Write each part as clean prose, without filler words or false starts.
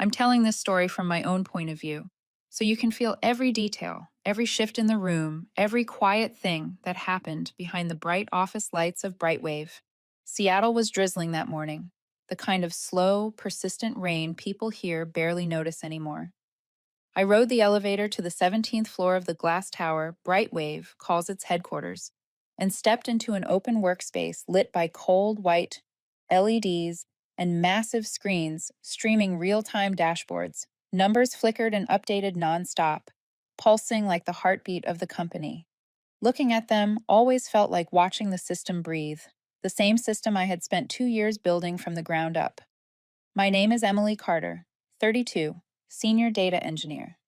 I'm telling this story from my own point of view, so you can feel every detail, every shift in the room, every quiet thing that happened behind the bright office lights of Brightwave. Seattle was drizzling that morning, the kind of slow, persistent rain people here barely notice anymore. I rode the elevator to the 17th floor of the glass tower Brightwave calls its headquarters, and stepped into an open workspace lit by cold white LEDs and massive screens streaming real time dashboards. Numbers flickered and updated nonstop, pulsing like the heartbeat of the company. Looking at them always felt like watching the system breathe, the same system I had spent 2 years building from the ground up. My name is Emily Carter, 32, Senior Data Engineer.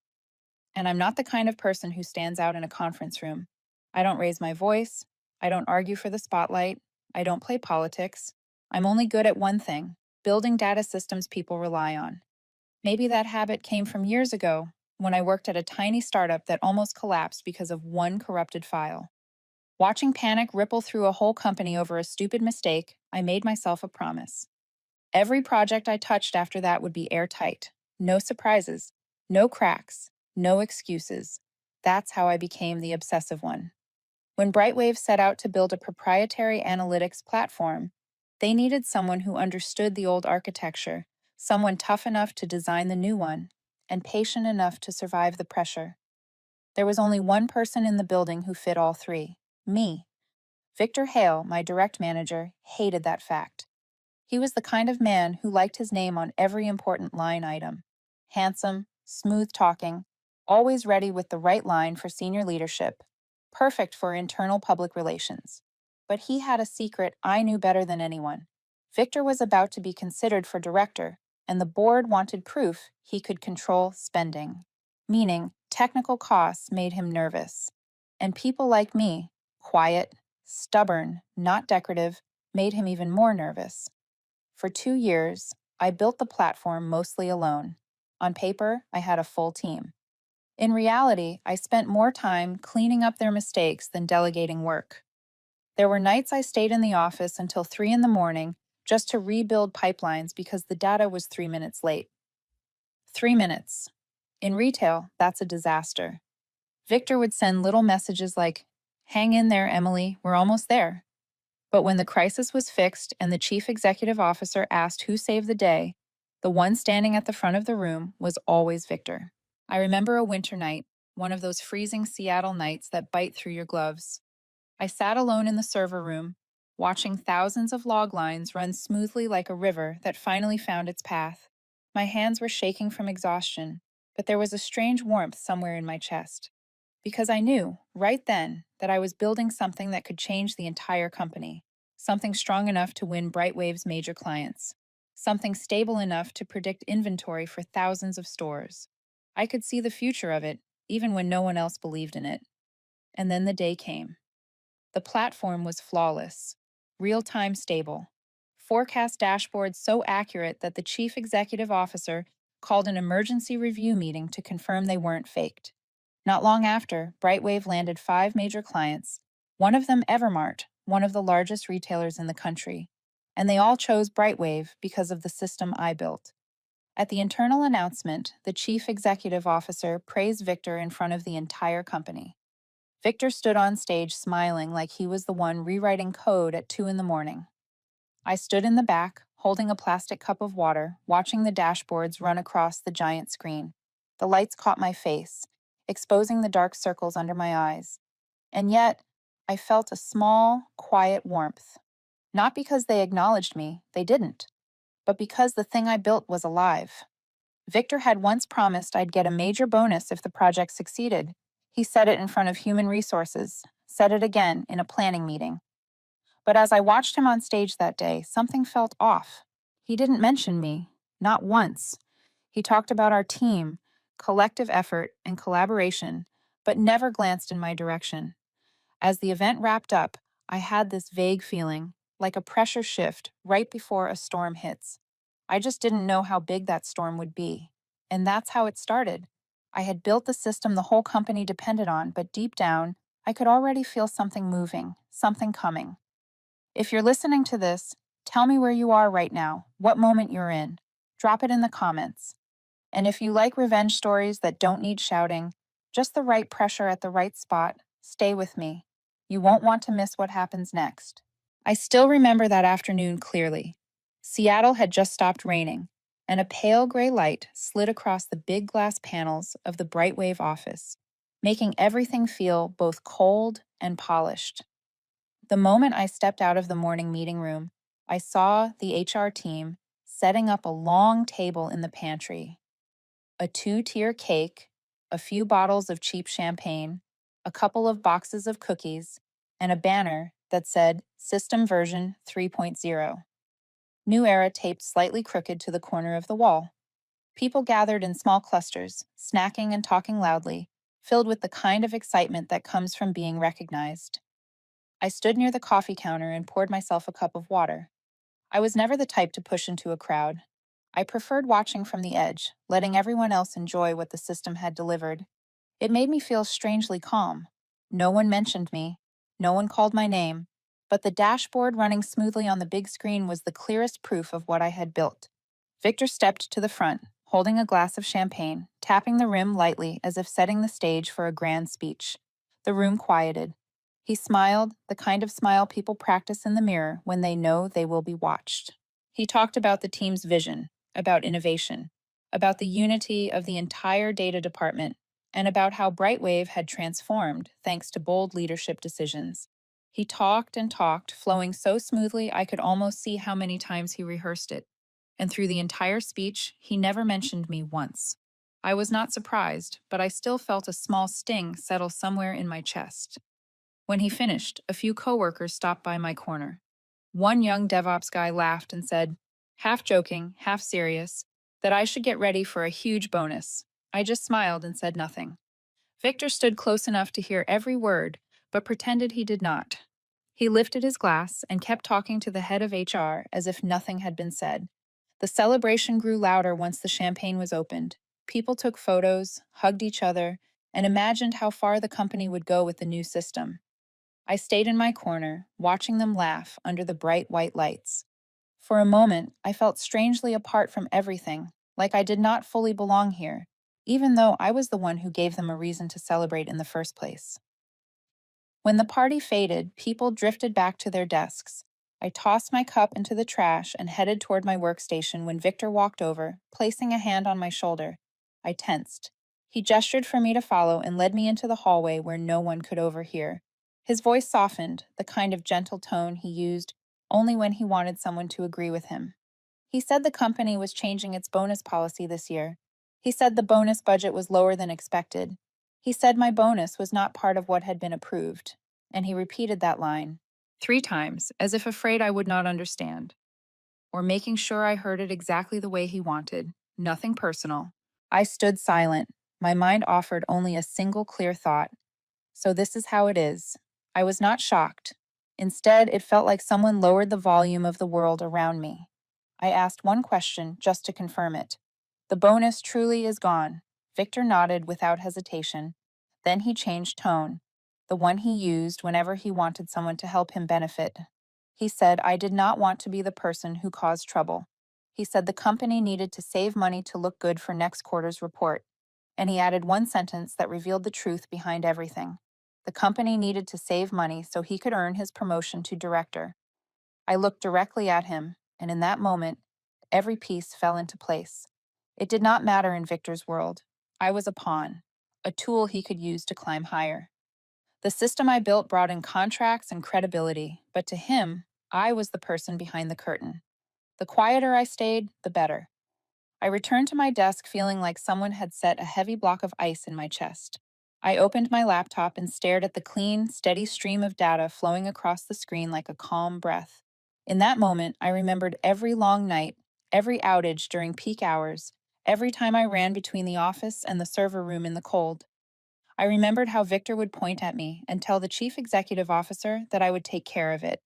And I'm not the kind of person who stands out in a conference room. I don't raise my voice. I don't argue for the spotlight. I don't play politics. I'm only good at one thing: building data systems people rely on. Maybe that habit came from years ago when I worked at a tiny startup that almost collapsed because of one corrupted file. Watching panic ripple through a whole company over a stupid mistake, I made myself a promise. Every project I touched after that would be airtight. No surprises, no cracks, no excuses. That's how I became the obsessive one. When Brightwave set out to build a proprietary analytics platform, they needed someone who understood the old architecture, someone tough enough to design the new one, and patient enough to survive the pressure. There was only one person in the building who fit all three: me. Victor Hale, my direct manager, hated that fact. He was the kind of man who liked his name on every important line item. Handsome, smooth talking, always ready with the right line for senior leadership, perfect for internal public relations. But he had a secret I knew better than anyone. Victor was about to be considered for director, and the board wanted proof he could control spending. Meaning, technical costs made him nervous. And people like me, quiet, stubborn, not decorative, made him even more nervous. For 2 years, I built the platform mostly alone. On paper, I had a full team. In reality, I spent more time cleaning up their mistakes than delegating work. There were nights I stayed in the office until 3 in the morning just to rebuild pipelines because the data was 3 minutes late. 3 minutes. In retail, that's a disaster. Victor would send little messages like, "Hang in there, Emily, we're almost there." But when the crisis was fixed and the chief executive officer asked who saved the day, the one standing at the front of the room was always Victor. I remember a winter night, one of those freezing Seattle nights that bite through your gloves. I sat alone in the server room, watching thousands of log lines run smoothly like a river that finally found its path. My hands were shaking from exhaustion, but there was a strange warmth somewhere in my chest. Because I knew, right then, that I was building something that could change the entire company. Something strong enough to win Brightwave's major clients. Something stable enough to predict inventory for thousands of stores. I could see the future of it, even when no one else believed in it. And then the day came. The platform was flawless, real-time stable. Forecast dashboards so accurate that the chief executive officer called an emergency review meeting to confirm they weren't faked. Not long after, Brightwave landed 5 major clients, one of them Evermart, one of the largest retailers in the country. And they all chose Brightwave because of the system I built. At the internal announcement, the chief executive officer praised Victor in front of the entire company. Victor stood on stage smiling like he was the one rewriting code at 2 in the morning. I stood in the back, holding a plastic cup of water, watching the dashboards run across the giant screen. The lights caught my face, exposing the dark circles under my eyes. And yet, I felt a small, quiet warmth. Not because they acknowledged me, they didn't, but because the thing I built was alive. Victor had once promised I'd get a major bonus if the project succeeded. He said it in front of human resources, said it again in a planning meeting. But as I watched him on stage that day, something felt off. He didn't mention me, not once. He talked about our team, collective effort, and collaboration, but never glanced in my direction. As the event wrapped up, I had this vague feeling, like a pressure shift right before a storm hits. I just didn't know how big that storm would be. And that's how it started. I had built the system the whole company depended on, but deep down, I could already feel something moving, something coming. If you're listening to this, tell me where you are right now, what moment you're in. Drop it in the comments. And if you like revenge stories that don't need shouting, just the right pressure at the right spot, stay with me. You won't want to miss what happens next. I still remember that afternoon clearly. Seattle had just stopped raining, and a pale gray light slid across the big glass panels of the Brightwave office, making everything feel both cold and polished. The moment I stepped out of the morning meeting room, I saw the HR team setting up a long table in the pantry, a two-tier cake, a few bottles of cheap champagne, a couple of boxes of cookies, and a banner that said System Version 3.0. New Era taped slightly crooked to the corner of the wall. People gathered in small clusters, snacking and talking loudly, filled with the kind of excitement that comes from being recognized. I stood near the coffee counter and poured myself a cup of water. I was never the type to push into a crowd. I preferred watching from the edge, letting everyone else enjoy what the system had delivered. It made me feel strangely calm. No one mentioned me. No one called my name. But the dashboard running smoothly on the big screen was the clearest proof of what I had built. Victor stepped to the front, holding a glass of champagne, tapping the rim lightly as if setting the stage for a grand speech. The room quieted. He smiled, the kind of smile people practice in the mirror when they know they will be watched. He talked about the team's vision, about innovation, about the unity of the entire data department, and about how Brightwave had transformed thanks to bold leadership decisions. He talked and talked, flowing so smoothly I could almost see how many times he rehearsed it. And through the entire speech, he never mentioned me once. I was not surprised, but I still felt a small sting settle somewhere in my chest. When he finished, a few coworkers stopped by my corner. One young DevOps guy laughed and said, half joking, half serious, that I should get ready for a huge bonus. I just smiled and said nothing. Victor stood close enough to hear every word, but pretended he did not. He lifted his glass and kept talking to the head of HR as if nothing had been said. The celebration grew louder once the champagne was opened. People took photos, hugged each other, and imagined how far the company would go with the new system. I stayed in my corner, watching them laugh under the bright white lights. For a moment, I felt strangely apart from everything, like I did not fully belong here, even though I was the one who gave them a reason to celebrate in the first place. When the party faded, people drifted back to their desks. I tossed my cup into the trash and headed toward my workstation when Victor walked over, placing a hand on my shoulder. I tensed. He gestured for me to follow and led me into the hallway where no one could overhear. His voice softened, the kind of gentle tone he used only when he wanted someone to agree with him. He said the company was changing its bonus policy this year. He said the bonus budget was lower than expected. He said my bonus was not part of what had been approved. And he repeated that line 3 times, as if afraid I would not understand, or making sure I heard it exactly the way he wanted. Nothing personal. I stood silent. My mind offered only a single clear thought. So this is how it is. I was not shocked. Instead, it felt like someone lowered the volume of the world around me. I asked one question just to confirm it. The bonus truly is gone. Victor nodded without hesitation. Then he changed tone, the one he used whenever he wanted someone to help him benefit. He said, I did not want to be the person who caused trouble. He said the company needed to save money to look good for next quarter's report. And he added one sentence that revealed the truth behind everything. The company needed to save money so he could earn his promotion to director. I looked directly at him, and in that moment, every piece fell into place. It did not matter in Victor's world. I was a pawn, a tool he could use to climb higher. The system I built brought in contracts and credibility, but to him, I was the person behind the curtain. The quieter I stayed, the better. I returned to my desk feeling like someone had set a heavy block of ice in my chest. I opened my laptop and stared at the clean, steady stream of data flowing across the screen like a calm breath. In that moment, I remembered every long night, every outage during peak hours, every time I ran between the office and the server room in the cold. I remembered how Victor would point at me and tell the chief executive officer that I would take care of it.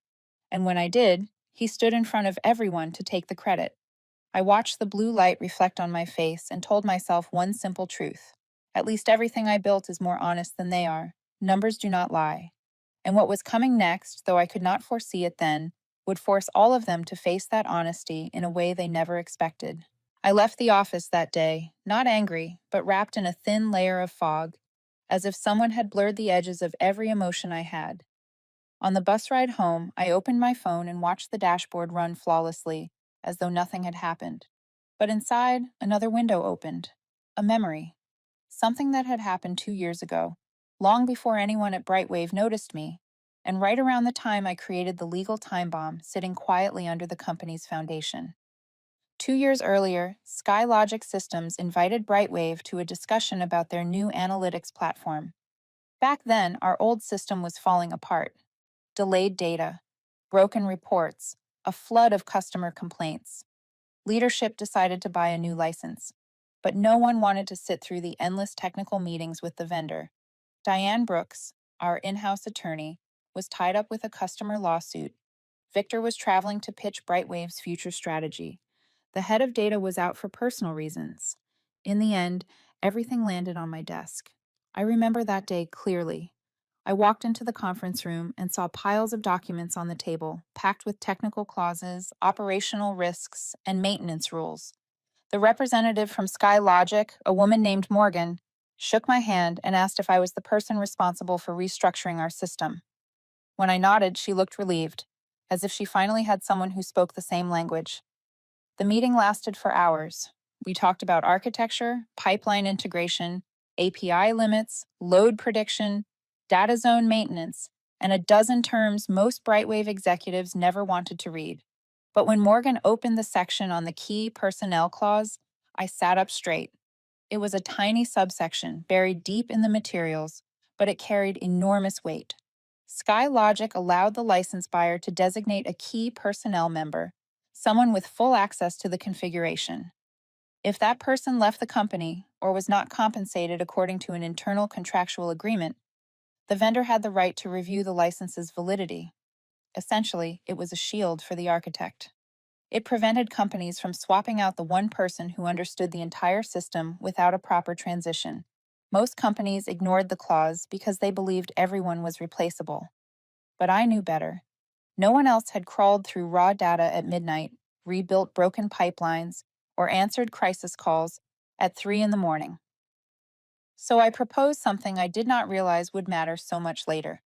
And when I did, he stood in front of everyone to take the credit. I watched the blue light reflect on my face and told myself one simple truth. At least everything I built is more honest than they are. Numbers do not lie. And what was coming next, though I could not foresee it then, would force all of them to face that honesty in a way they never expected. I left the office that day, not angry, but wrapped in a thin layer of fog, as if someone had blurred the edges of every emotion I had. On the bus ride home, I opened my phone and watched the dashboard run flawlessly, as though nothing had happened. But inside, another window opened. A memory. Something that had happened 2 years ago, long before anyone at Brightwave noticed me, and right around the time I created the legal time bomb sitting quietly under the company's foundation. 2 years earlier, SkyLogic Systems invited Brightwave to a discussion about their new analytics platform. Back then, our old system was falling apart. Delayed data, broken reports, a flood of customer complaints. Leadership decided to buy a new license, but no one wanted to sit through the endless technical meetings with the vendor. Diane Brooks, our in house attorney, was tied up with a customer lawsuit. Victor was traveling to pitch Brightwave's future strategy. The head of data was out for personal reasons. In the end, everything landed on my desk. I remember that day clearly. I walked into the conference room and saw piles of documents on the table, packed with technical clauses, operational risks, and maintenance rules. The representative from SkyLogic, a woman named Morgan, shook my hand and asked if I was the person responsible for restructuring our system. When I nodded, she looked relieved, as if she finally had someone who spoke the same language. The meeting lasted for hours. We talked about architecture, pipeline integration, API limits, load prediction, data zone maintenance, and a dozen terms most Brightwave executives never wanted to read. But when Morgan opened the section on the key personnel clause, I sat up straight. It was a tiny subsection buried deep in the materials, but it carried enormous weight. SkyLogic allowed the license buyer to designate a key personnel member, someone with full access to the configuration. If that person left the company or was not compensated according to an internal contractual agreement, the vendor had the right to review the license's validity. Essentially, it was a shield for the architect. It prevented companies from swapping out the one person who understood the entire system without a proper transition. Most companies ignored the clause because they believed everyone was replaceable. But I knew better. No one else had crawled through raw data at midnight, rebuilt broken pipelines, or answered crisis calls at 3 in the morning. So I proposed something I did not realize would matter so much later.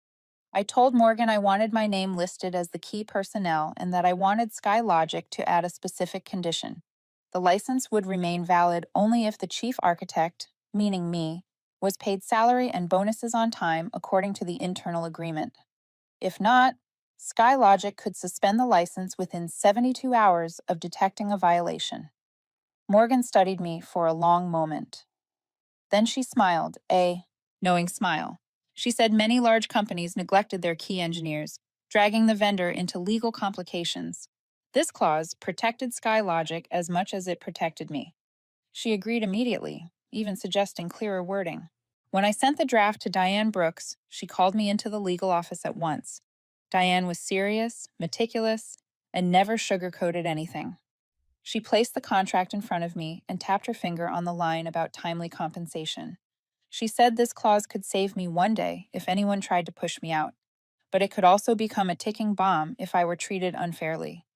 I told Morgan I wanted my name listed as the key personnel and that I wanted SkyLogic to add a specific condition. The license would remain valid only if the chief architect, meaning me, was paid salary and bonuses on time according to the internal agreement. If not, SkyLogic could suspend the license within 72 hours of detecting a violation. Morgan studied me for a long moment. Then she smiled, a knowing smile. She said many large companies neglected their key engineers, dragging the vendor into legal complications. This clause protected SkyLogic as much as it protected me. She agreed immediately, even suggesting clearer wording. When I sent the draft to Diane Brooks, she called me into the legal office at once. Diane was serious, meticulous, and never sugarcoated anything. She placed the contract in front of me and tapped her finger on the line about timely compensation. She said this clause could save me one day if anyone tried to push me out, but it could also become a ticking bomb if I were treated unfairly.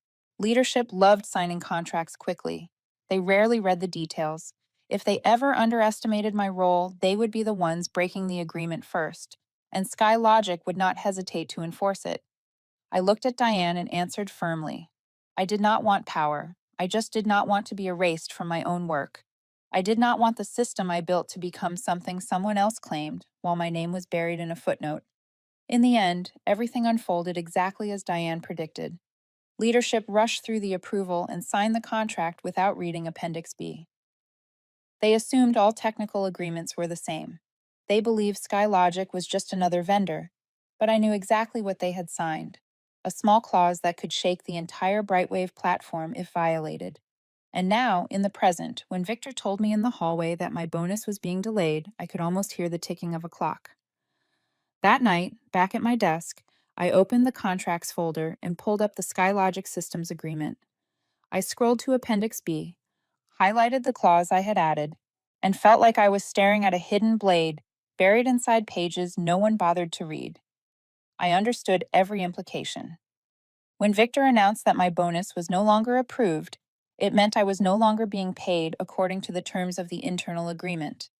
Leadership loved signing contracts quickly. They rarely read the details. If they ever underestimated my role, they would be the ones breaking the agreement first, and SkyLogic would not hesitate to enforce it. I looked at Diane and answered firmly. I did not want power. I just did not want to be erased from my own work. I did not want the system I built to become something someone else claimed while my name was buried in a footnote. In the end, everything unfolded exactly as Diane predicted. Leadership rushed through the approval and signed the contract without reading Appendix B. They assumed all technical agreements were the same. They believed SkyLogic was just another vendor, but I knew exactly what they had signed. A small clause that could shake the entire Brightwave platform if violated. And now, in the present, when Victor told me in the hallway that my bonus was being delayed, I could almost hear the ticking of a clock. That night, back at my desk, I opened the contracts folder and pulled up the SkyLogic Systems agreement. I scrolled to Appendix B, highlighted the clause I had added, and felt like I was staring at a hidden blade buried inside pages no one bothered to read. I understood every implication. When Victor announced that my bonus was no longer approved, It meant I was no longer being paid according to the terms of the internal agreement.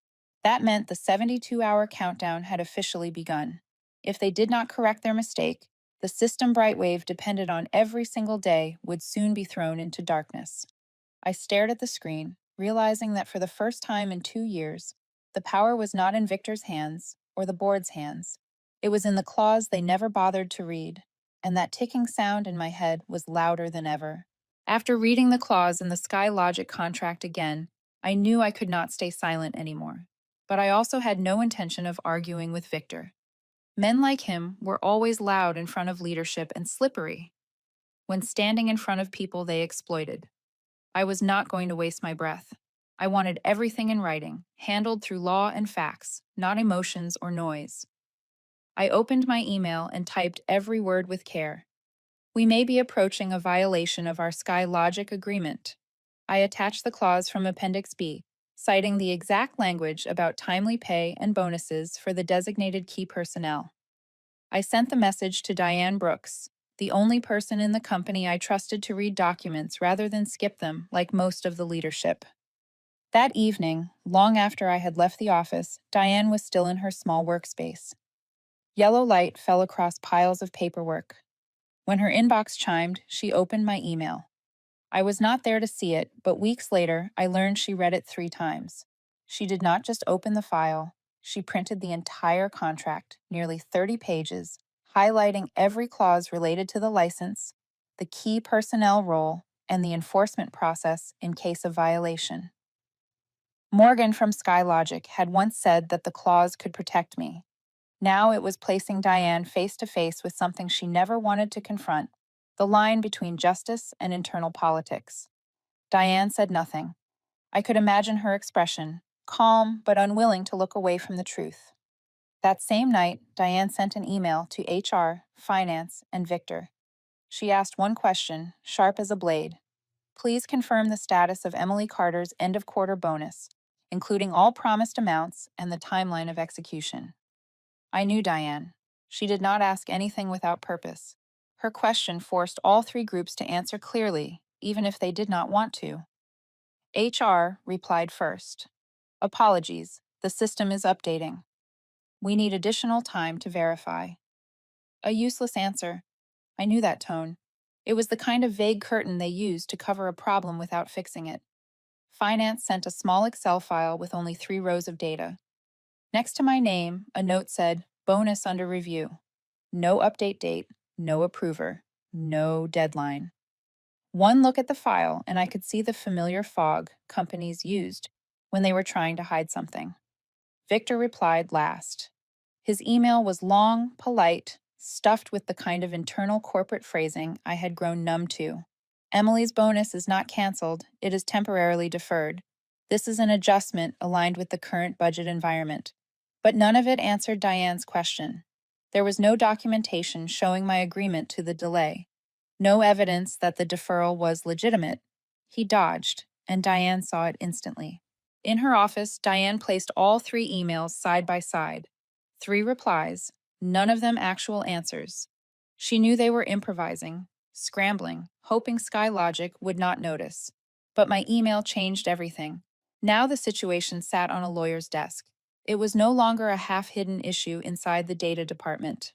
That meant the 72-hour countdown had officially begun. If they did not correct their mistake, the system Brightwave depended on every single day would soon be thrown into darkness. I stared at the screen, realizing that for the first time in 2 years, the power was not in Victor's hands or the board's hands. It was in the clause they never bothered to read, and that ticking sound in my head was louder than ever. After reading the clause in the Sky Logic contract again, I knew I could not stay silent anymore. But I also had no intention of arguing with Victor. Men like him were always loud in front of leadership and slippery when standing in front of people they exploited. I was not going to waste my breath. I wanted everything in writing, handled through law and facts, not emotions or noise. I opened my email and typed every word with care. We may be approaching a violation of our Sky Logic agreement. I attached the clause from Appendix B, citing the exact language about timely pay and bonuses for the designated key personnel. I sent the message to Diane Brooks, the only person in the company I trusted to read documents rather than skip them like most of the leadership. That evening, long after I had left the office, Diane was still in her small workspace. Yellow light fell across piles of paperwork. When her inbox chimed, she opened my email. I was not there to see it, but weeks later, I learned she read it 3 times. She did not just open the file, she printed the entire contract, nearly 30 pages, highlighting every clause related to the license, the key personnel role, and the enforcement process in case of violation. Morgan from SkyLogic had once said that the clause could protect me. Now it was placing Diane face to face with something she never wanted to confront: the line between justice and internal politics. Diane said nothing. I could imagine her expression, calm but unwilling to look away from the truth. That same night, Diane sent an email to HR, Finance, and Victor. She asked one question, sharp as a blade. Please confirm the status of Emily Carter's end-of-quarter bonus, including all promised amounts and the timeline of execution. I knew Diane. She did not ask anything without purpose. Her question forced all 3 groups to answer clearly, even if they did not want to. HR replied first. Apologies, the system is updating. We need additional time to verify. A useless answer. I knew that tone. It was the kind of vague curtain they used to cover a problem without fixing it. Finance sent a small Excel file with only 3 rows of data. Next to my name, a note said, bonus under review. No update date, no approver, no deadline. One look at the file, and I could see the familiar fog companies used when they were trying to hide something. Victor replied last. His email was long, polite, stuffed with the kind of internal corporate phrasing I had grown numb to. Emily's bonus is not canceled, it is temporarily deferred. This is an adjustment aligned with the current budget environment. But none of it answered Diane's question. There was no documentation showing my agreement to the delay. No evidence that the deferral was legitimate. He dodged, and Diane saw it instantly. In her office, Diane placed all 3 emails side by side. 3 replies, none of them actual answers. She knew they were improvising, scrambling, hoping SkyLogic would not notice. But my email changed everything. Now the situation sat on a lawyer's desk. It was no longer a half-hidden issue inside the data department.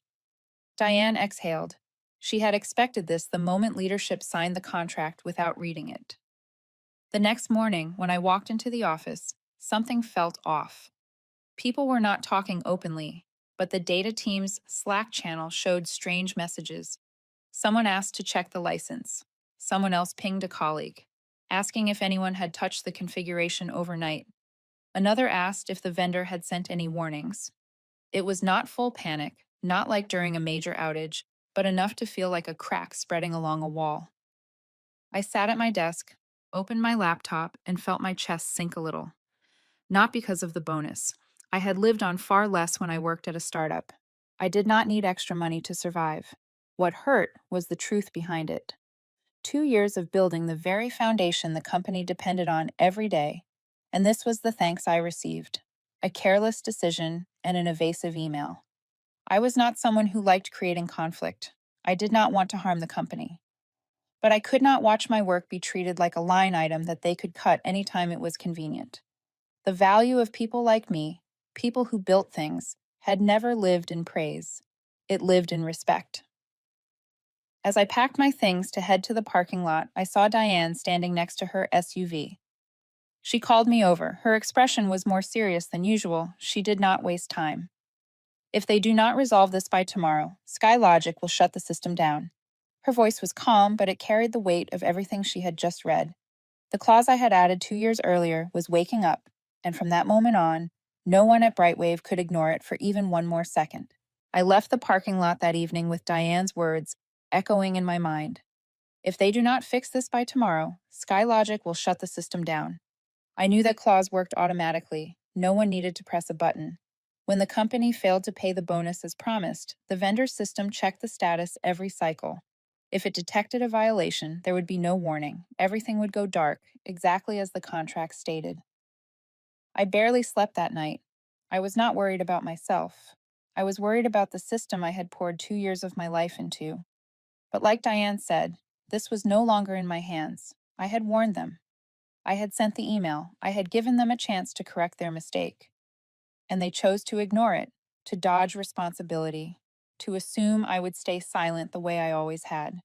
Diane exhaled. She had expected this the moment leadership signed the contract without reading it. The next morning, when I walked into the office, something felt off. People were not talking openly, but the data team's Slack channel showed strange messages. Someone asked to check the license. Someone else pinged a colleague, asking if anyone had touched the configuration overnight. Another asked if the vendor had sent any warnings. It was not full panic, not like during a major outage, but enough to feel like a crack spreading along a wall. I sat at my desk, opened my laptop, and felt my chest sink a little. Not because of the bonus. I had lived on far less when I worked at a startup. I did not need extra money to survive. What hurt was the truth behind it. 2 years of building the very foundation the company depended on every day, and this was the thanks I received: a careless decision and an evasive email. I was not someone who liked creating conflict. I did not want to harm the company. But I could not watch my work be treated like a line item that they could cut anytime it was convenient. The value of people like me, people who built things, had never lived in praise. It lived in respect. As I packed my things to head to the parking lot, I saw Diane standing next to her SUV. She called me over. Her expression was more serious than usual. She did not waste time. If they do not resolve this by tomorrow, SkyLogic will shut the system down. Her voice was calm, but it carried the weight of everything she had just read. The clause I had added 2 years earlier was waking up, and from that moment on, no one at Brightwave could ignore it for even one more second. I left the parking lot that evening with Diane's words echoing in my mind. If they do not fix this by tomorrow, SkyLogic will shut the system down. I knew that clause worked automatically. No one needed to press a button. When the company failed to pay the bonus as promised, the vendor system checked the status every cycle. If it detected a violation, there would be no warning. Everything would go dark, exactly as the contract stated. I barely slept that night. I was not worried about myself. I was worried about the system I had poured 2 years of my life into. But like Diane said, this was no longer in my hands. I had warned them. I had sent the email. I had given them a chance to correct their mistake. And they chose to ignore it, to dodge responsibility, to assume I would stay silent the way I always had.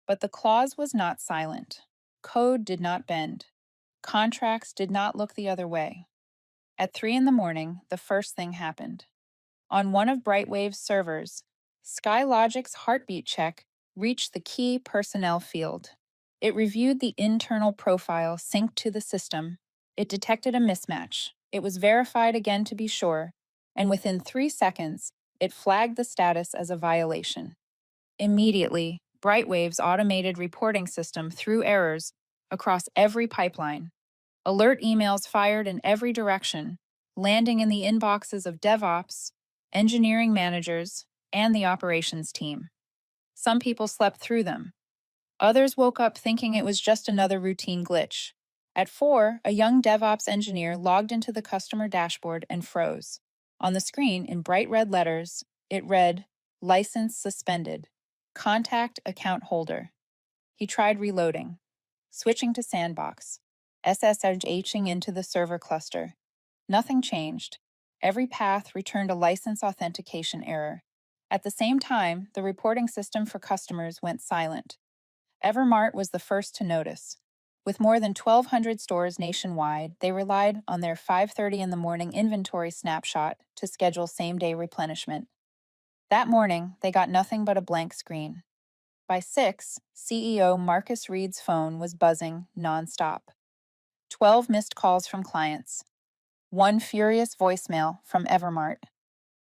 But the clause was not silent. Code did not bend. Contracts did not look the other way. At 3 in the morning, the first thing happened. On one of Brightwave's servers, SkyLogic's heartbeat check reached the key personnel field. It reviewed the internal profile synced to the system. It detected a mismatch. It was verified again to be sure, and within 3 seconds, it flagged the status as a violation. Immediately, Brightwave's automated reporting system threw errors across every pipeline. Alert emails fired in every direction, landing in the inboxes of DevOps, engineering managers, and the operations team. Some people slept through them. Others woke up thinking it was just another routine glitch. At 4, a young DevOps engineer logged into the customer dashboard and froze. On the screen, in bright red letters, it read, "License suspended. Contact account holder." He tried reloading, switching to Sandbox, SSHing into the server cluster. Nothing changed. Every path returned a license authentication error. At the same time, the reporting system for customers went silent. Evermart was the first to notice. With more than 1,200 stores nationwide, they relied on their 5:30 in the morning inventory snapshot to schedule same-day replenishment. That morning, they got nothing but a blank screen. By 6, CEO Marcus Reed's phone was buzzing nonstop. 12 missed calls from clients. One furious voicemail from Evermart.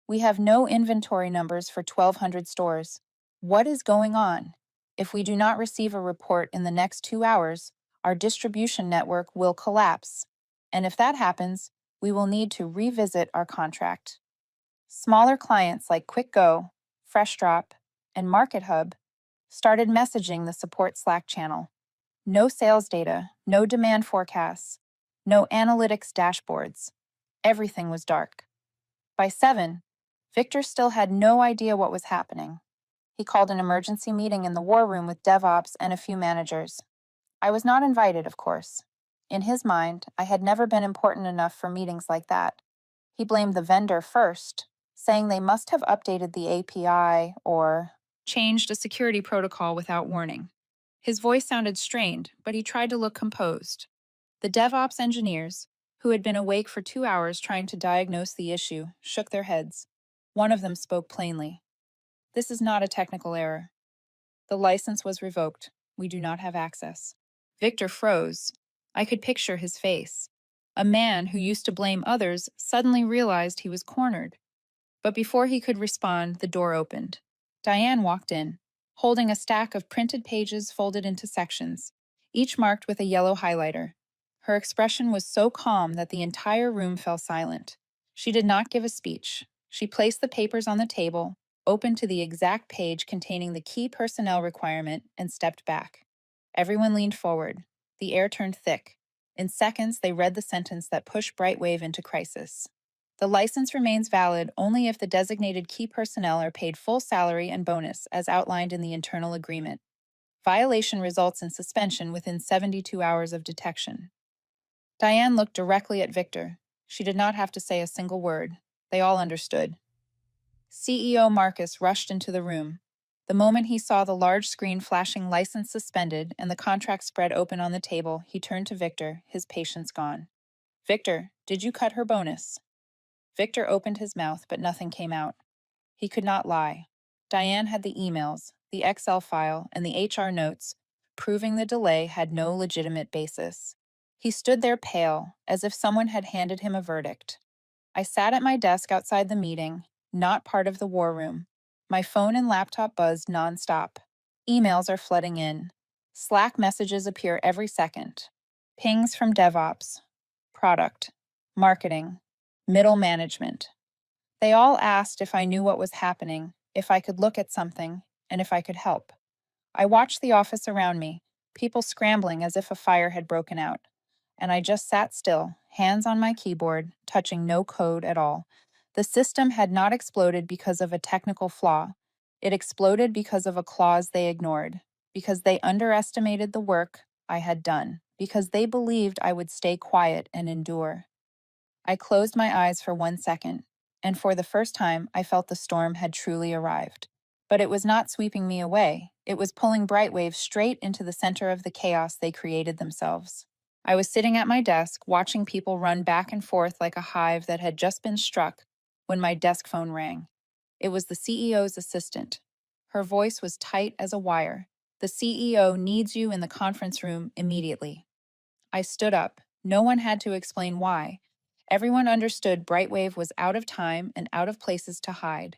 "We have no inventory numbers for 1,200 stores. What is going on? If we do not receive a report in the next 2 hours, our distribution network will collapse. And if that happens, we will need to revisit our contract." Smaller clients like QuickGo, FreshDrop, and MarketHub started messaging the support Slack channel. No sales data, no demand forecasts, no analytics dashboards. Everything was dark. By 7, Victor still had no idea what was happening. He called an emergency meeting in the war room with DevOps and a few managers. I was not invited, of course. In his mind, I had never been important enough for meetings like that. He blamed the vendor first, saying they must have updated the API or changed a security protocol without warning. His voice sounded strained, but he tried to look composed. The DevOps engineers, who had been awake for 2 hours trying to diagnose the issue, shook their heads. One of them spoke plainly. "This is not a technical error. The license was revoked. We do not have access." Victor froze. I could picture his face. A man who used to blame others suddenly realized he was cornered. But before he could respond, the door opened. Diane walked in, holding a stack of printed pages folded into sections, each marked with a yellow highlighter. Her expression was so calm that the entire room fell silent. She did not give a speech. She placed the papers on the table, opened to the exact page containing the key personnel requirement, and stepped back. Everyone leaned forward. The air turned thick. In seconds, they read the sentence that pushed Brightwave into crisis. "The license remains valid only if the designated key personnel are paid full salary and bonus as outlined in the internal agreement. Violation results in suspension within 72 hours of detection. Diane looked directly at Victor. She did not have to say a single word. They all understood. CEO Marcus rushed into the room. The moment he saw the large screen flashing license suspended and the contract spread open on the table, he turned to Victor, his patience gone. Victor, did you cut her bonus? Victor opened his mouth, but nothing came out. He could not lie. Diane had the emails, the Excel file, and the HR notes, proving the delay had no legitimate basis. He stood there pale, as if someone had handed him a verdict. I sat at my desk outside the meeting, not part of the war room. My phone and laptop buzzed nonstop. Emails are flooding in. Slack messages appear every second. Pings from DevOps, product, marketing, middle management. They all asked if I knew what was happening, if I could look at something, and if I could help. I watched the office around me, people scrambling as if a fire had broken out. And I just sat still, hands on my keyboard, touching no code at all. The system had not exploded because of a technical flaw. It exploded because of a clause they ignored, because they underestimated the work I had done, because they believed I would stay quiet and endure. I closed my eyes for 1 second, and for the first time I felt the storm had truly arrived. But it was not sweeping me away. It was pulling Brightwave straight into the center of the chaos they created themselves. I was sitting at my desk, watching people run back and forth like a hive that had just been struck, when my desk phone rang. It was the CEO's assistant. Her voice was tight as a wire. The CEO needs you in the conference room immediately. I stood up. No one had to explain why. Everyone understood Brightwave was out of time and out of places to hide.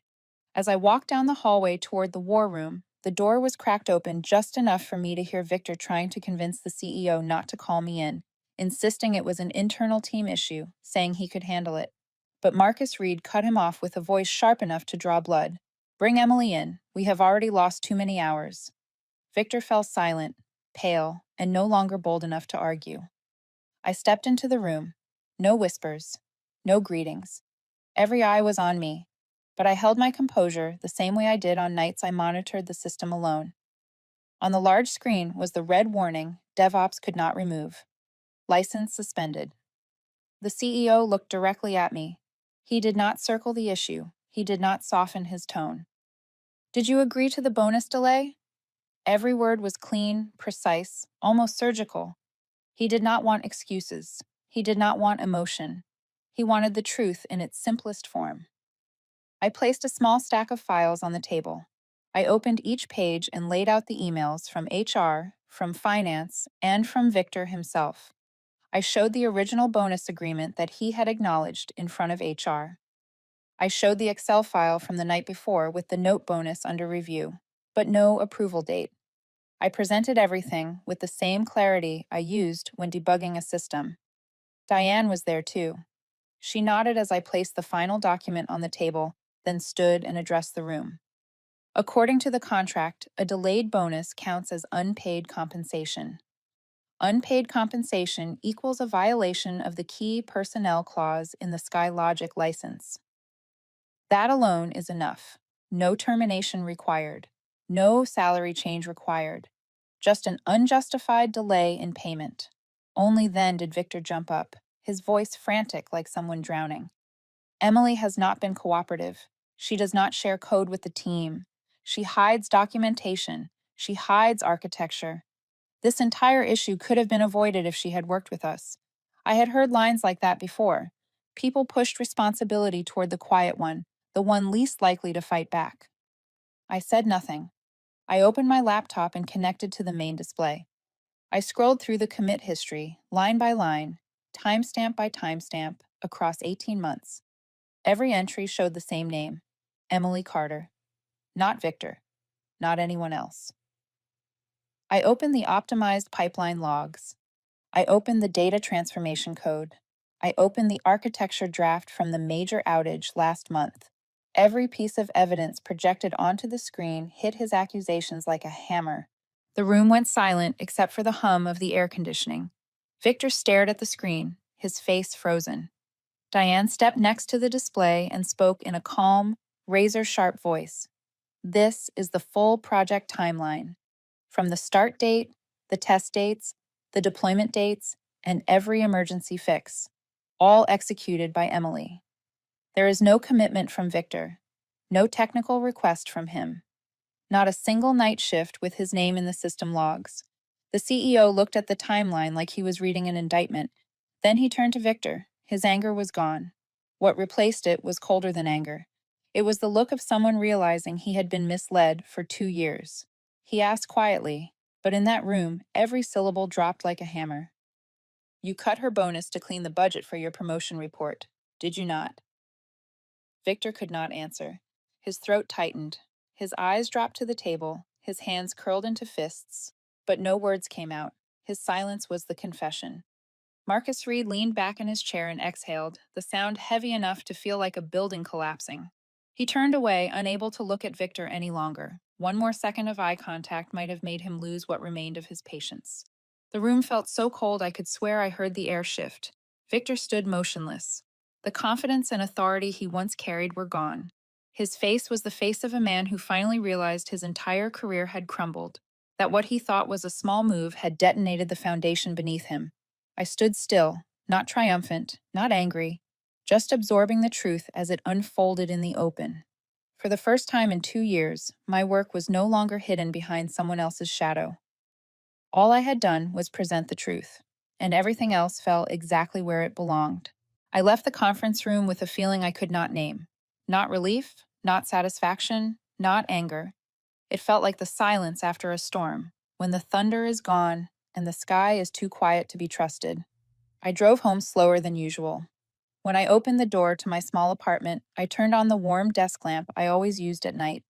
As I walked down the hallway toward the war room, the door was cracked open just enough for me to hear Victor trying to convince the CEO not to call me in, insisting it was an internal team issue, saying he could handle it. But Marcus Reed cut him off with a voice sharp enough to draw blood. Bring Emily in. We have already lost too many hours. Victor fell silent, pale, and no longer bold enough to argue. I stepped into the room. No whispers, no greetings. Every eye was on me, but I held my composure the same way I did on nights I monitored the system alone. On the large screen was the red warning DevOps could not remove. License suspended. The CEO looked directly at me. He did not circle the issue. He did not soften his tone. Did you agree to the bonus delay? Every word was clean, precise, almost surgical. He did not want excuses. He did not want emotion. He wanted the truth in its simplest form. I placed a small stack of files on the table. I opened each page and laid out the emails from HR, from finance, and from Victor himself. I showed the original bonus agreement that he had acknowledged in front of HR. I showed the Excel file from the night before with the note bonus under review, but no approval date. I presented everything with the same clarity I used when debugging a system. Diane was there too. She nodded as I placed the final document on the table, then stood and addressed the room. According to the contract, a delayed bonus counts as unpaid compensation. Unpaid compensation equals a violation of the key personnel clause in the SkyLogic license. That alone is enough. No termination required. No salary change required. Just an unjustified delay in payment. Only then did Victor jump up, his voice frantic like someone drowning. Emily has not been cooperative. She does not share code with the team. She hides documentation. She hides architecture. This entire issue could have been avoided if she had worked with us. I had heard lines like that before. People pushed responsibility toward the quiet one, the one least likely to fight back. I said nothing. I opened my laptop and connected to the main display. I scrolled through the commit history, line by line, timestamp by timestamp, across 18 months. Every entry showed the same name, Emily Carter. Not Victor. Not anyone else. I opened the optimized pipeline logs. I opened the data transformation code. I opened the architecture draft from the major outage last month. Every piece of evidence projected onto the screen hit his accusations like a hammer. The room went silent except for the hum of the air conditioning. Victor stared at the screen, his face frozen. Diane stepped next to the display and spoke in a calm, razor-sharp voice. This is the full project timeline. from the start date, the test dates, the deployment dates, and every emergency fix, all executed by Emily. There is no commitment from Victor, no technical request from him, not a single night shift with his name in the system logs. The CEO looked at the timeline like he was reading an indictment. Then he turned to Victor. His anger was gone. What replaced it was colder than anger. It was the look of someone realizing he had been misled for 2 years. He asked quietly, but in that room, every syllable dropped like a hammer. You cut her bonus to clean the budget for your promotion report, did you not? Victor could not answer. His throat tightened. His eyes dropped to the table, his hands curled into fists. But no words came out. His silence was the confession. Marcus Reed leaned back in his chair and exhaled, the sound heavy enough to feel like a building collapsing. He turned away, unable to look at Victor any longer. One more second of eye contact might have made him lose what remained of his patience. The room felt so cold I could swear I heard the air shift. Victor stood motionless. The confidence and authority he once carried were gone. His face was the face of a man who finally realized his entire career had crumbled, that what he thought was a small move had detonated the foundation beneath him. I stood still, not triumphant, not angry, just absorbing the truth as it unfolded in the open. For the first time in 2 years, my work was no longer hidden behind someone else's shadow. All I had done was present the truth, and everything else fell exactly where it belonged. I left the conference room with a feeling I could not name. Not relief, not satisfaction, not anger. It felt like the silence after a storm, when the thunder is gone and the sky is too quiet to be trusted. I drove home slower than usual. When I opened the door to my small apartment, I turned on the warm desk lamp I always used at night.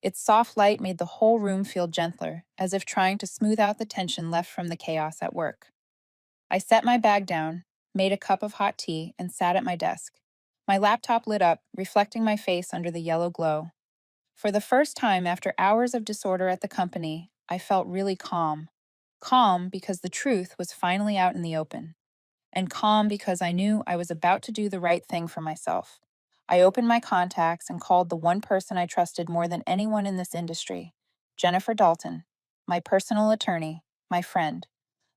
Its soft light made the whole room feel gentler, as if trying to smooth out the tension left from the chaos at work. I set my bag down, made a cup of hot tea, and sat at my desk. My laptop lit up, reflecting my face under the yellow glow. For the first time after hours of disorder at the company, I felt really calm. Calm because the truth was finally out in the open, and calm because I knew I was about to do the right thing for myself. I opened my contacts and called the one person I trusted more than anyone in this industry, Jennifer Dalton, my personal attorney, my friend,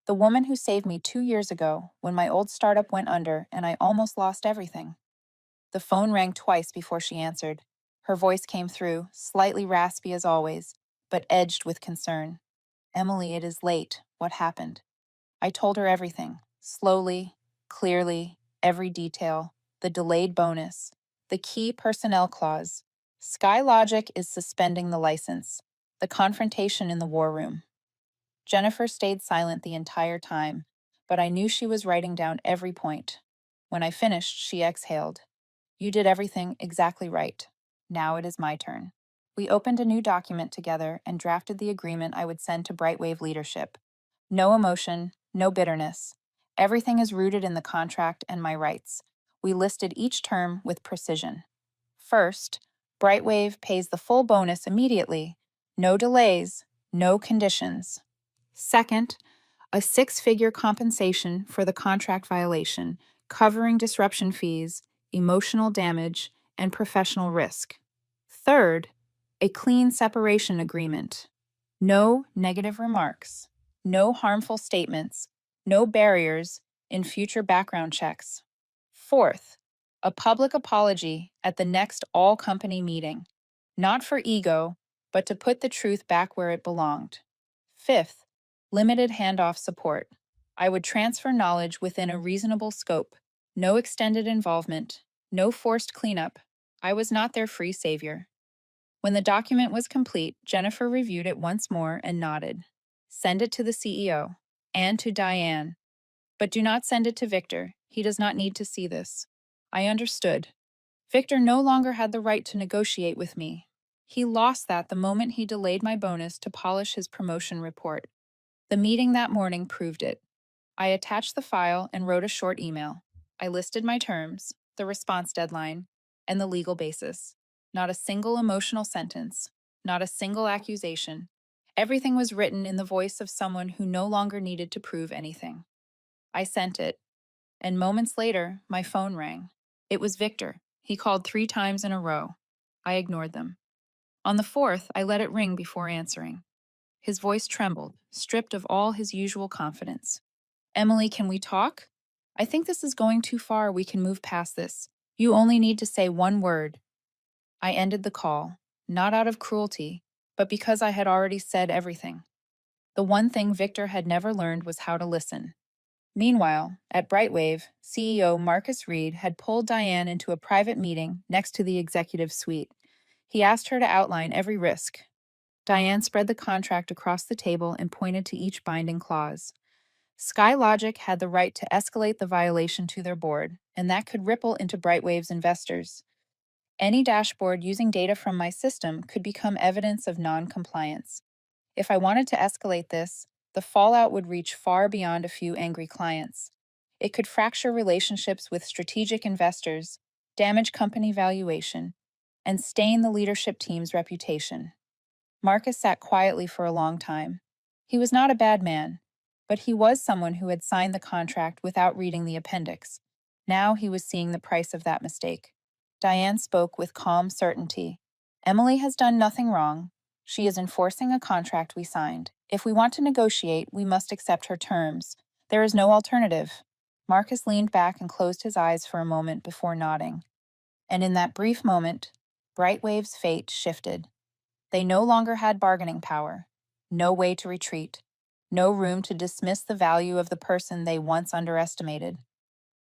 the woman who saved me 2 years ago when my old startup went under and I almost lost everything. The phone rang twice before she answered. Her voice came through, slightly raspy as always, but edged with concern. Emily, it is late. What happened? I told her everything, slowly, clearly, every detail, the delayed bonus, the key personnel clause. SkyLogic is suspending the license, the confrontation in the war room. Jennifer stayed silent the entire time, but I knew she was writing down every point. When I finished, she exhaled. You did everything exactly right. Now it is my turn. We opened a new document together and drafted the agreement I would send to Brightwave leadership. No emotion, no bitterness. Everything is rooted in the contract and my rights. We listed each term with precision. First, Brightwave pays the full bonus immediately. No delays, no conditions. Second, a six-figure compensation for the contract violation, covering disruption fees, emotional damage, and professional risk. Third, a clean separation agreement. No negative remarks, no harmful statements, no barriers in future background checks. Fourth, a public apology at the next all-company meeting, not for ego, but to put the truth back where it belonged. Fifth, limited handoff support. I would transfer knowledge within a reasonable scope, no extended involvement, no forced cleanup. I was not their free savior. When the document was complete, Jennifer reviewed it once more and nodded. Send it to the CEO and to Diane. But do not send it to Victor. He does not need to see this. I understood. Victor no longer had the right to negotiate with me. He lost that the moment he delayed my bonus to polish his promotion report. The meeting that morning proved it. I attached the file and wrote a short email. I listed my terms, the response deadline, and the legal basis. Not a single emotional sentence, not a single accusation. Everything was written in the voice of someone who no longer needed to prove anything. I sent it, and moments later, my phone rang. It was Victor. He called 3 times in a row. I ignored them. On the fourth, I let it ring before answering. His voice trembled, stripped of all his usual confidence. Emily, can we talk? I think this is going too far. We can move past this. You only need to say one word. I ended the call, not out of cruelty, but because I had already said everything. The one thing Victor had never learned was how to listen. Meanwhile, at Brightwave, CEO Marcus Reed had pulled Diane into a private meeting next to the executive suite. He asked her to outline every risk. Diane spread the contract across the table and pointed to each binding clause. SkyLogic had the right to escalate the violation to their board, and that could ripple into Brightwave's investors. Any dashboard using data from my system could become evidence of non-compliance. If I wanted to escalate this, the fallout would reach far beyond a few angry clients. It could fracture relationships with strategic investors, damage company valuation, and stain the leadership team's reputation. Marcus sat quietly for a long time. He was not a bad man, but he was someone who had signed the contract without reading the appendix. Now he was seeing the price of that mistake. Diane spoke with calm certainty. Emily has done nothing wrong. She is enforcing a contract we signed. If we want to negotiate, we must accept her terms. There is no alternative. Marcus leaned back and closed his eyes for a moment before nodding. And in that brief moment, Brightwave's fate shifted. They no longer had bargaining power, no way to retreat, no room to dismiss the value of the person they once underestimated.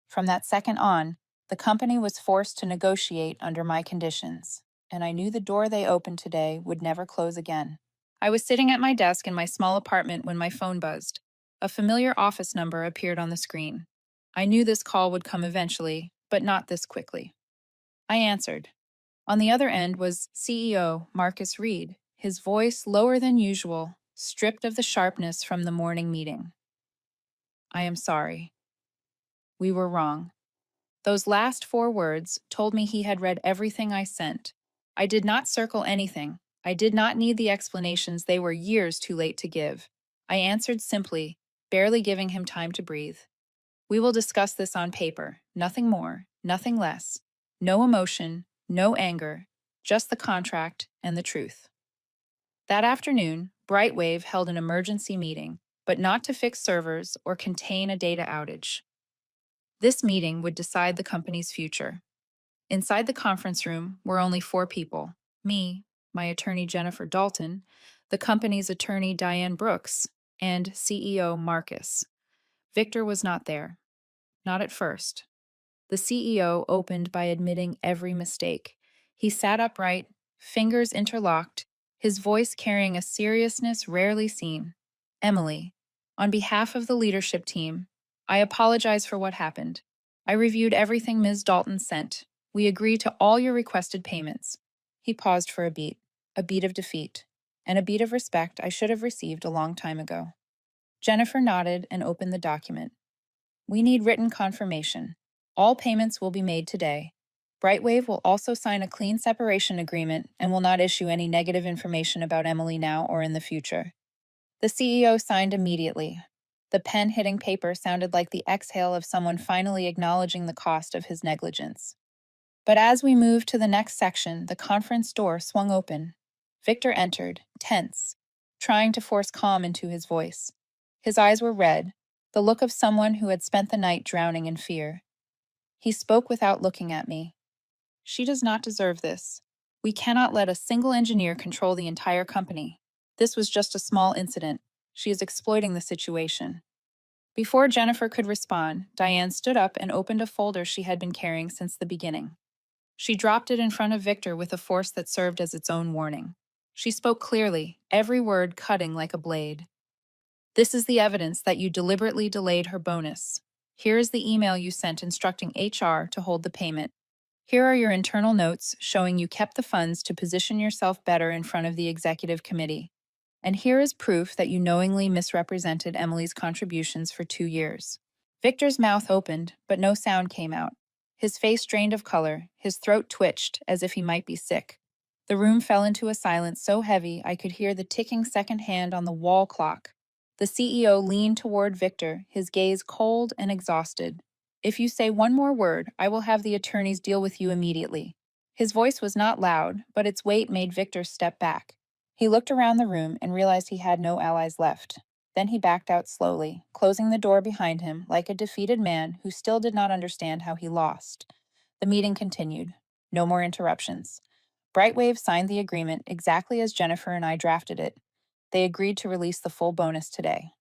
From that second on, the company was forced to negotiate under my conditions, and I knew the door they opened today would never close again. I was sitting at my desk in my small apartment when my phone buzzed. A familiar office number appeared on the screen. I knew this call would come eventually, but not this quickly. I answered. On the other end was CEO Marcus Reed, his voice lower than usual, stripped of the sharpness from the morning meeting. I am sorry. We were wrong. Those last 4 words told me he had read everything I sent. I did not circle anything. I did not need the explanations they were years too late to give. I answered simply, barely giving him time to breathe. We will discuss this on paper, nothing more, nothing less. No emotion, no anger, just the contract and the truth. That afternoon, Brightwave held an emergency meeting, but not to fix servers or contain a data outage. This meeting would decide the company's future. Inside the conference room were only 4 people: me, my attorney Jennifer Dalton, the company's attorney Diane Brooks, and CEO Marcus. Victor was not there. Not at first. The CEO opened by admitting every mistake. He sat upright, fingers interlocked, his voice carrying a seriousness rarely seen. Emily, on behalf of the leadership team, I apologize for what happened. I reviewed everything Ms. Dalton sent. We agree to all your requested payments. He paused for a beat of defeat, and a beat of respect I should have received a long time ago. Jennifer nodded and opened the document. We need written confirmation. All payments will be made today. Brightwave will also sign a clean separation agreement and will not issue any negative information about Emily now or in the future. The CEO signed immediately. The pen hitting paper sounded like the exhale of someone finally acknowledging the cost of his negligence. But as we moved to the next section, the conference door swung open. Victor entered, tense, trying to force calm into his voice. His eyes were red, the look of someone who had spent the night drowning in fear. He spoke without looking at me. She does not deserve this. We cannot let a single engineer control the entire company. This was just a small incident. She is exploiting the situation. Before Jennifer could respond, Diane stood up and opened a folder she had been carrying since the beginning. She dropped it in front of Victor with a force that served as its own warning. She spoke clearly, every word cutting like a blade. This is the evidence that you deliberately delayed her bonus. Here is the email you sent instructing HR to hold the payment. Here are your internal notes showing you kept the funds to position yourself better in front of the executive committee. And here is proof that you knowingly misrepresented Emily's contributions for 2 years. Victor's mouth opened, but no sound came out. His face drained of color, his throat twitched as if he might be sick. The room fell into a silence so heavy I could hear the ticking second hand on the wall clock. The CEO leaned toward Victor, his gaze cold and exhausted. If you say one more word, I will have the attorneys deal with you immediately. His voice was not loud, but its weight made Victor step back. He looked around the room and realized he had no allies left. Then he backed out slowly, closing the door behind him like a defeated man who still did not understand how he lost. The meeting continued. No more interruptions. Brightwave signed the agreement exactly as Jennifer and I drafted it. They agreed to release the full bonus today.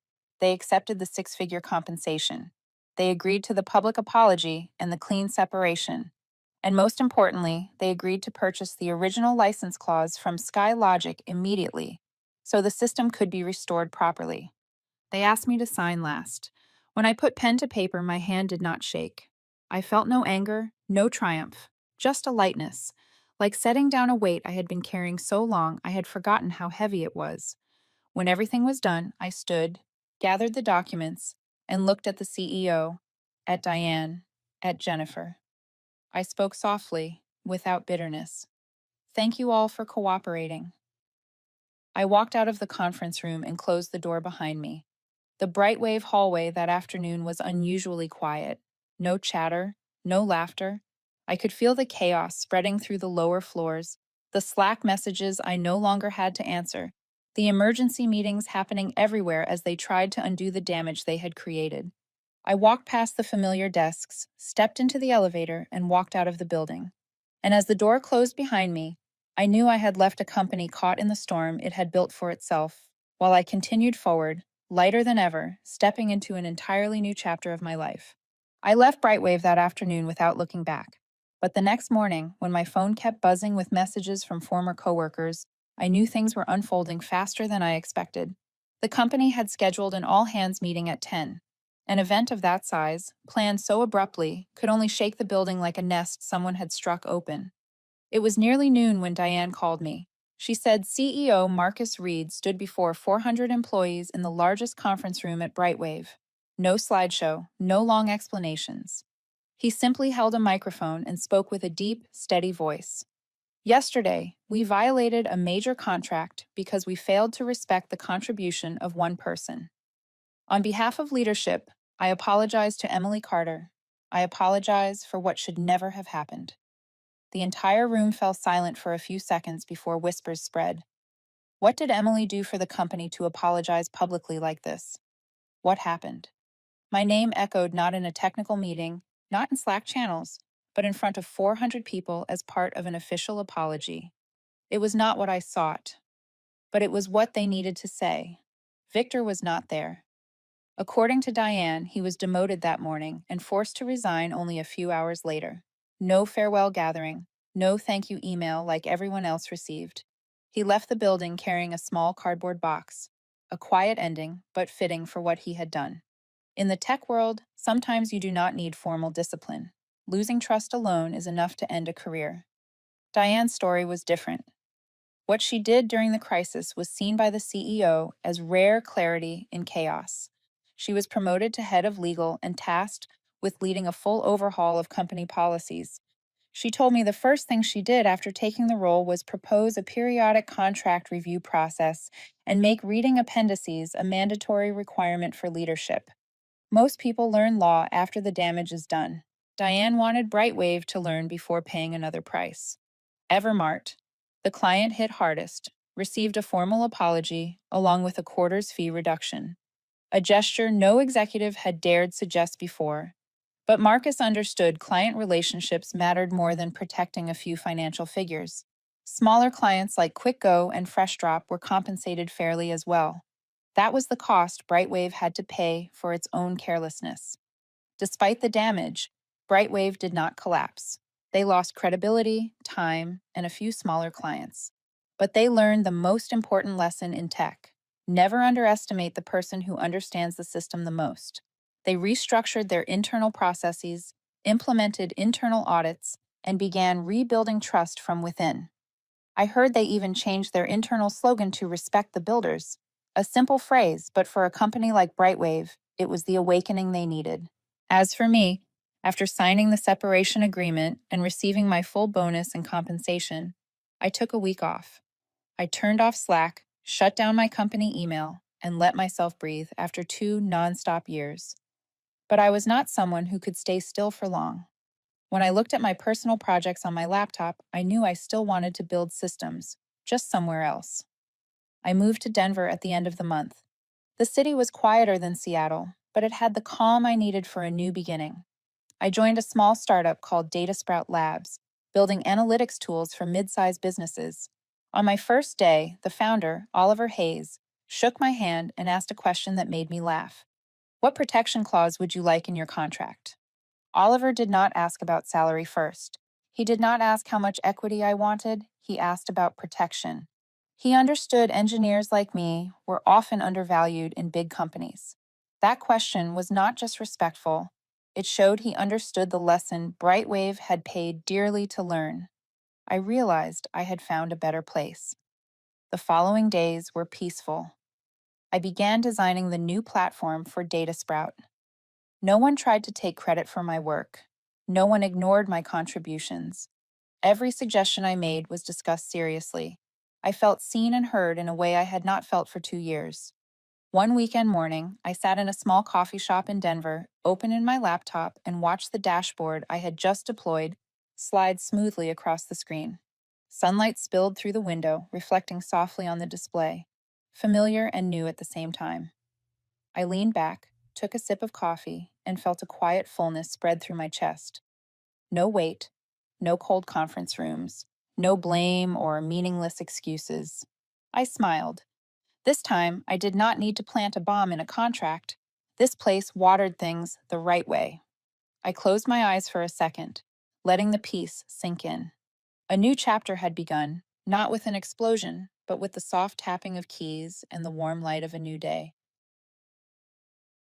They accepted the six-figure compensation. They agreed to the public apology and the clean separation. And most importantly, they agreed to purchase the original license clause from SkyLogic immediately, so the system could be restored properly. They asked me to sign last. When I put pen to paper, my hand did not shake. I felt no anger, no triumph, just a lightness, like setting down a weight I had been carrying so long I had forgotten how heavy it was. When everything was done, I stood, gathered the documents, and looked at the CEO, at Diane, at Jennifer. I spoke softly, without bitterness. Thank you all for cooperating. I walked out of the conference room and closed the door behind me. The Brightwave hallway that afternoon was unusually quiet. No chatter, no laughter. I could feel the chaos spreading through the lower floors, the Slack messages I no longer had to answer, the emergency meetings happening everywhere as they tried to undo the damage they had created. I walked past the familiar desks, stepped into the elevator, and walked out of the building. And as the door closed behind me, I knew I had left a company caught in the storm it had built for itself, while I continued forward, lighter than ever, stepping into an entirely new chapter of my life. I left Brightwave that afternoon without looking back. But the next morning, when my phone kept buzzing with messages from former coworkers, I knew things were unfolding faster than I expected. The company had scheduled an all-hands meeting at 10. An event of that size, planned so abruptly, could only shake the building like a nest someone had struck open. It was nearly noon when Diane called me. She said CEO Marcus Reed stood before 400 employees in the largest conference room at Brightwave. No slideshow, no long explanations. He simply held a microphone and spoke with a deep, steady voice. Yesterday, we violated a major contract because we failed to respect the contribution of one person. On behalf of leadership, I apologize to Emily Carter. I apologize for what should never have happened. The entire room fell silent for a few seconds before whispers spread. What did Emily do for the company to apologize publicly like this? What happened? My name echoed not in a technical meeting, not in Slack channels, but in front of 400 people as part of an official apology. It was not what I sought, but it was what they needed to say. Victor was not there. According to Diane, he was demoted that morning and forced to resign only a few hours later. No farewell gathering, no thank you email like everyone else received. He left the building carrying a small cardboard box. A quiet ending, but fitting for what he had done. In the tech world, sometimes you do not need formal discipline. Losing trust alone is enough to end a career. Diane's story was different. What she did during the crisis was seen by the CEO as rare clarity in chaos. She was promoted to head of legal and tasked with leading a full overhaul of company policies. She told me the first thing she did after taking the role was propose a periodic contract review process and make reading appendices a mandatory requirement for leadership. Most people learn law after the damage is done. Diane wanted Brightwave to learn before paying another price. Evermart, the client hit hardest, received a formal apology along with a quarter's fee reduction, a gesture no executive had dared suggest before. But Marcus understood client relationships mattered more than protecting a few financial figures. Smaller clients like QuickGo and FreshDrop were compensated fairly as well. That was the cost Brightwave had to pay for its own carelessness. Despite the damage, Brightwave did not collapse. They lost credibility, time, and a few smaller clients. But they learned the most important lesson in tech. Never underestimate the person who understands the system the most. They restructured their internal processes, implemented internal audits, and began rebuilding trust from within. I heard they even changed their internal slogan to respect the builders. A simple phrase, but for a company like Brightwave, it was the awakening they needed. As for me, after signing the separation agreement and receiving my full bonus and compensation, I took a week off. I turned off Slack, shut down my company email, and let myself breathe after 2 nonstop years. But I was not someone who could stay still for long. When I looked at my personal projects on my laptop, I knew I still wanted to build systems, just somewhere else. I moved to Denver at the end of the month. The city was quieter than Seattle, but it had the calm I needed for a new beginning. I joined a small startup called Data Sprout Labs, building analytics tools for mid-sized businesses. On my first day, the founder, Oliver Hayes, shook my hand and asked a question that made me laugh. What protection clause would you like in your contract? Oliver did not ask about salary first. He did not ask how much equity I wanted, he asked about protection. He understood engineers like me were often undervalued in big companies. That question was not just respectful, it showed he understood the lesson Brightwave had paid dearly to learn. I realized I had found a better place. The following days were peaceful. I began designing the new platform for Data Sprout. No one tried to take credit for my work. No one ignored my contributions. Every suggestion I made was discussed seriously. I felt seen and heard in a way I had not felt for 2 years. One weekend morning, I sat in a small coffee shop in Denver, opened my laptop, and watched the dashboard I had just deployed slide smoothly across the screen. Sunlight spilled through the window, reflecting softly on the display, familiar and new at the same time. I leaned back, took a sip of coffee, and felt a quiet fullness spread through my chest. No wait, no cold conference rooms, no blame or meaningless excuses. I smiled. This time, I did not need to plant a bomb in a contract. This place watered things the right way. I closed my eyes for a second, letting the peace sink in. A new chapter had begun, not with an explosion, but with the soft tapping of keys and the warm light of a new day.